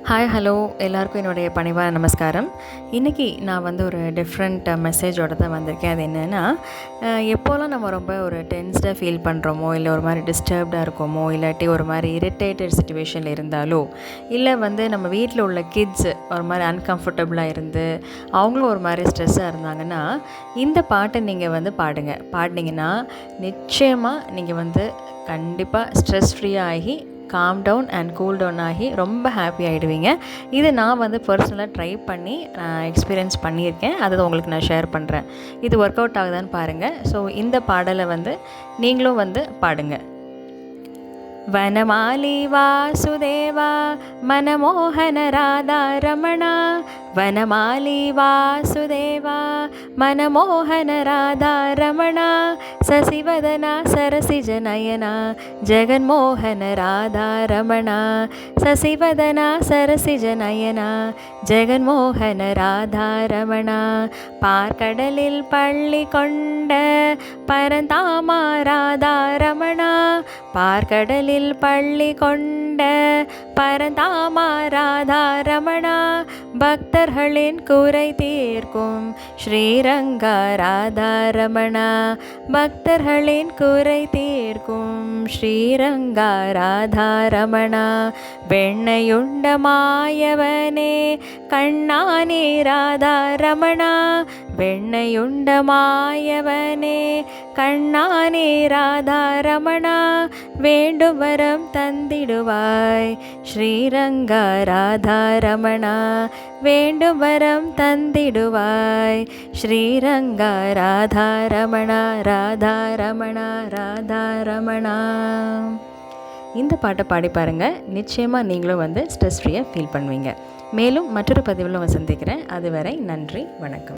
Hi hello எல்லாருக்கும் என்னுடைய பணிவான நமஸ்காரம். இன்றைக்கி நான் ஒரு டிஃப்ரெண்ட் மெசேஜோட தான் வந்திருக்கேன். அது என்னென்னா, எப்போல்லாம் நம்ம ரொம்ப ஒரு டென்ஸ்டாக ஃபீல் பண்ணுறோமோ, இல்லை ஒரு மாதிரி டிஸ்டர்ப்டாக இருக்கோமோ, இல்லாட்டி ஒரு மாதிரி இரிட்டேட்டட் சிச்சுவேஷனில் இருந்தாலோ, இல்லை நம்ம வீட்டில் உள்ள கிட்ஸ் ஒரு மாதிரி அன்கம்ஃபர்டபுளாக இருந்து அவங்களும் ஒரு மாதிரி ஸ்ட்ரெஸ்ஸாக இருந்தாங்கன்னா, இந்த பாட்டை நீங்கள் பாடினீங்கன்னா நிச்சயமாக நீங்கள் கண்டிப்பாக ஸ்ட்ரெஸ் ஃப்ரீயாக ஆகி calm down and cool down ஆகி ரொம்ப ஹாப்பி ஆகிடுவீங்க. இது நான் பர்சனலாக ட்ரை பண்ணி நான் எக்ஸ்பீரியன்ஸ் பண்ணியிருக்கேன். அதை உங்களுக்கு நான் ஷேர் பண்ணுறேன். இது ஒர்க் அவுட் ஆகுதான்னு பாருங்கள். ஸோ இந்த பாடலை நீங்களும் பாடுங்க. வனமாலி வாசுதேவா மனமோகன ராதா ரமணா, வனமாலி வாசுதேவா மனமோகன ராதா ரமணா, சசிவதனா சரசிஜநயனா ஜெகன்மோகன ராதா ரமணா, சசிவதனா சரசிஜநயனா ஜெகன்மோகன ராதா ரமணா, பார்க்கடலில் பள்ளி கொண்ட பரந்தாமா ராதா ரமணா, பார்க்கடலில் பள்ளி கொண்ட பரந்தாமா ராதா ரமணா, பக்தர்களின் குறை தீர்க்கும் ஸ்ரீரங்கா ராதா ரமணா, பக்தர்களின் குறை தீர்க்கும் ஸ்ரீரங்கா ராதா ரமணா, வெண்ணையுண்ட மாயவனே கண்ணானே ராதா ரமணா, வெண்ணையுண்ட மாயவனே கண்ணானே ராதா ரமணா, வேண்டும் வரம் தந்திடுவாய் ஸ்ரீரங்கா ராதா ரமணா, வேண்டும் வரம் தந்திடுவாய் ஸ்ரீரங்கா ராதா ரமணா, ராதா ரமணா, ராதா ரமணா. இந்த பாட்டை பாடி பாருங்கள். நிச்சயமாக நீங்களும் ஸ்ட்ரெஸ் ஃப்ரீயாக ஃபீல் பண்ணுவீங்க. மேலும் மற்றொரு பதிவில் சந்திக்கிறேன். அதுவரை நன்றி, வணக்கம்.